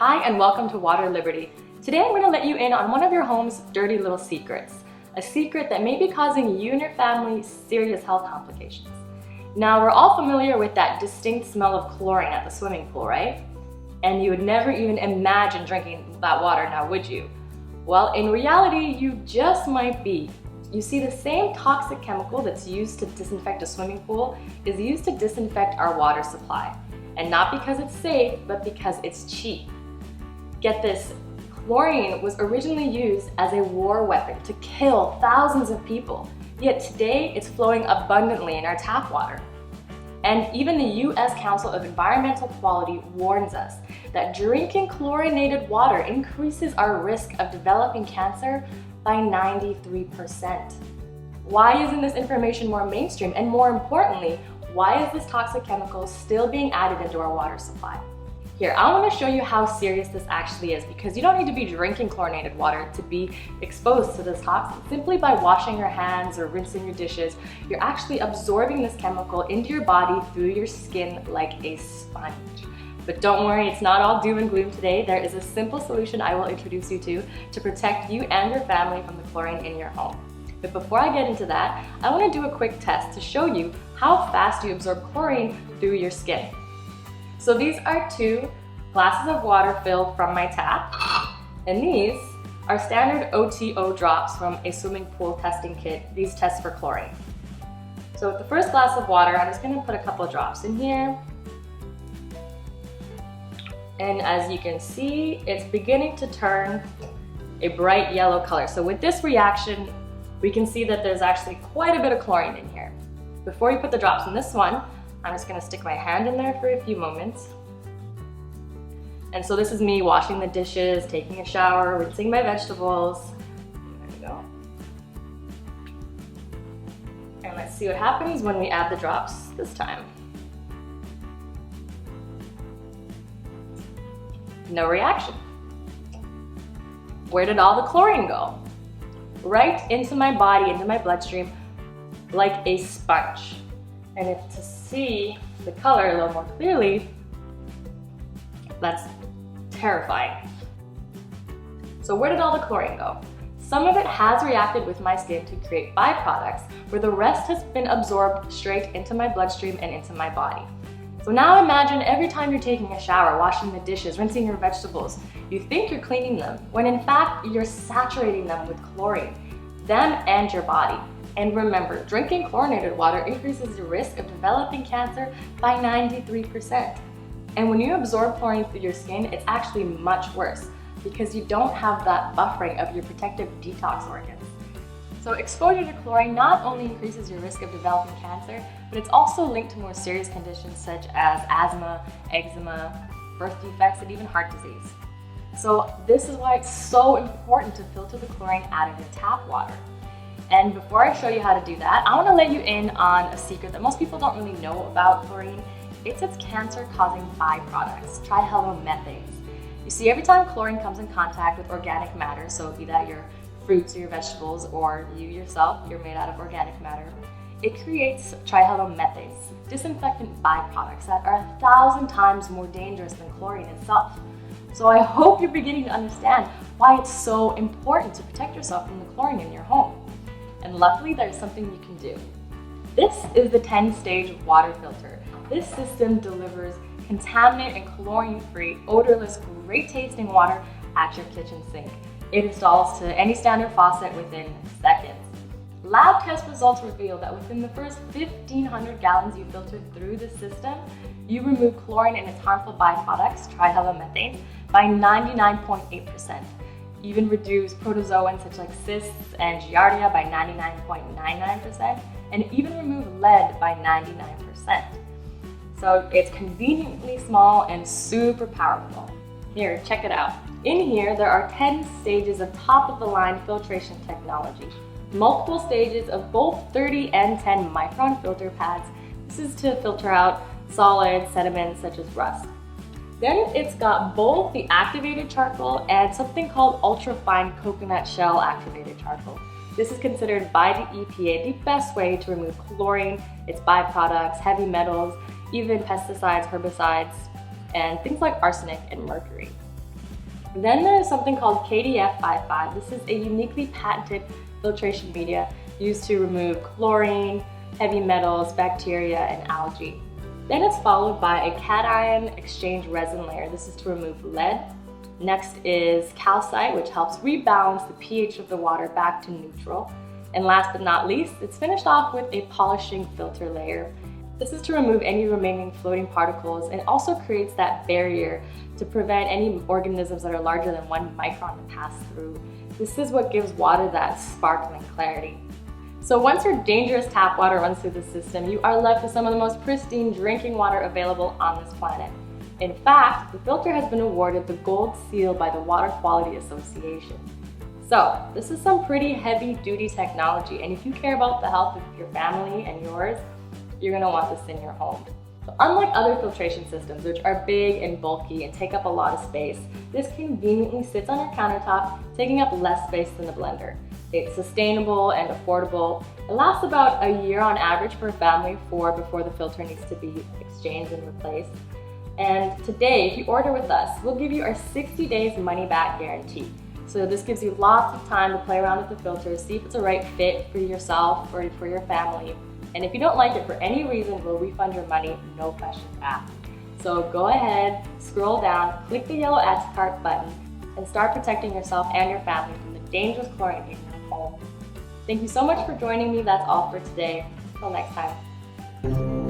Hi and welcome to Water Liberty. Today I'm going to let you in on one of your home's dirty little secrets. A secret that may be causing you and your family serious health complications. Now we're all familiar with that distinct smell of chlorine at the swimming pool, right? And you would never even imagine drinking that water now, would you? Well, in reality, you just might be. You see, the same toxic chemical that's used to disinfect a swimming pool is used to disinfect our water supply. And not because it's safe, but because it's cheap. Get this, chlorine was originally used as a war weapon to kill thousands of people. Yet today, it's flowing abundantly in our tap water. And even the U.S. Council of Environmental Quality warns us that drinking chlorinated water increases our risk of developing cancer by 93%. Why isn't this information more mainstream? And more importantly, why is this toxic chemical still being added into our water supply? Here, I want to show you how serious this actually is, because you don't need to be drinking chlorinated water to be exposed to this toxin. Simply by washing your hands or rinsing your dishes, you're actually absorbing this chemical into your body through your skin like a sponge. But don't worry, it's not all doom and gloom today. There is a simple solution I will introduce you to protect you and your family from the chlorine in your home. But before I get into that, I want to do a quick test to show you how fast you absorb chlorine through your skin. So these are 2 glasses of water filled from my tap, and these are standard OTO drops from a swimming pool testing kit. These test for chlorine. So with the first glass of water, I'm just going to put a couple of drops in here. And as you can see, it's beginning to turn a bright yellow color. So with this reaction, we can see that there's actually quite a bit of chlorine in here. Before you put the drops in this one, I'm just going to stick my hand in there for a few moments. And so this is me washing the dishes, taking a shower, rinsing my vegetables. There we go. And let's see what happens when we add the drops this time. No reaction. Where did all the chlorine go? Right into my body, into my bloodstream, like a sponge. And if to see the color a little more clearly, that's terrifying. So where did all the chlorine go? Some of it has reacted with my skin to create byproducts, where the rest has been absorbed straight into my bloodstream and into my body. So now imagine every time you're taking a shower, washing the dishes, rinsing your vegetables, you think you're cleaning them, when in fact you're saturating them with chlorine, them and your body. And remember, drinking chlorinated water increases the risk of developing cancer by 93%. And when you absorb chlorine through your skin, it's actually much worse because you don't have that buffering of your protective detox organs. So exposure to chlorine not only increases your risk of developing cancer, but it's also linked to more serious conditions such as asthma, eczema, birth defects, and even heart disease. So this is why it's so important to filter the chlorine out of your tap water. And before I show you how to do that, I want to let you in on a secret that most people don't really know about chlorine. It's its cancer-causing byproducts, trihalomethanes. You see, every time chlorine comes in contact with organic matter, so be that your fruits or your vegetables, or you yourself, you're made out of organic matter, it creates trihalomethanes, disinfectant byproducts that are 1,000 times more dangerous than chlorine itself. So I hope you're beginning to understand why it's so important to protect yourself from the chlorine in your home. And luckily, there's something you can do. This is the 10-stage water filter. This system delivers contaminant and chlorine-free, odorless, great-tasting water at your kitchen sink. It installs to any standard faucet within seconds. Lab test results reveal that within the first 1,500 gallons you filtered through the system, you remove chlorine and its harmful byproducts, trihalomethanes, by 99.8%. Even reduce protozoans such like cysts and giardia by 99.99%, and even remove lead by 99%. So it's conveniently small and super powerful. Here, check it out. In here, there are 10 stages of top-of-the-line filtration technology. Multiple stages of both 30 and 10 micron filter pads. This is to filter out solid sediments such as rust. Then it's got both the activated charcoal and something called ultra-fine coconut shell activated charcoal. This is considered by the EPA the best way to remove chlorine, its byproducts, heavy metals, even pesticides, herbicides, and things like arsenic and mercury. Then there is something called KDF55. This is a uniquely patented filtration media used to remove chlorine, heavy metals, bacteria, and algae. Then it's followed by a cation exchange resin layer. This is to remove lead. Next is calcite, which helps rebalance the pH of the water back to neutral. And last but not least, it's finished off with a polishing filter layer. This is to remove any remaining floating particles and also creates that barrier to prevent any organisms that are larger than 1 micron to pass through. This is what gives water that sparkling clarity. So once your dangerous tap water runs through the system, you are left with some of the most pristine drinking water available on this planet. In fact, the filter has been awarded the Gold Seal by the Water Quality Association. So this is some pretty heavy-duty technology, and if you care about the health of your family and yours, you're gonna want this in your home. So unlike other filtration systems, which are big and bulky and take up a lot of space, this conveniently sits on your countertop, taking up less space than the blender. It's sustainable and affordable. It lasts about a year on average for a family of 4 before the filter needs to be exchanged and replaced. And today, if you order with us, we'll give you our 60 days money back guarantee. So this gives you lots of time to play around with the filter, see if it's a right fit for yourself or for your family. And if you don't like it for any reason, we'll refund your money, no questions asked. So go ahead, scroll down, click the yellow Add to Cart button, and start protecting yourself and your family from the dangerous chlorine in your home. Thank you so much for joining me. That's all for today. Until next time.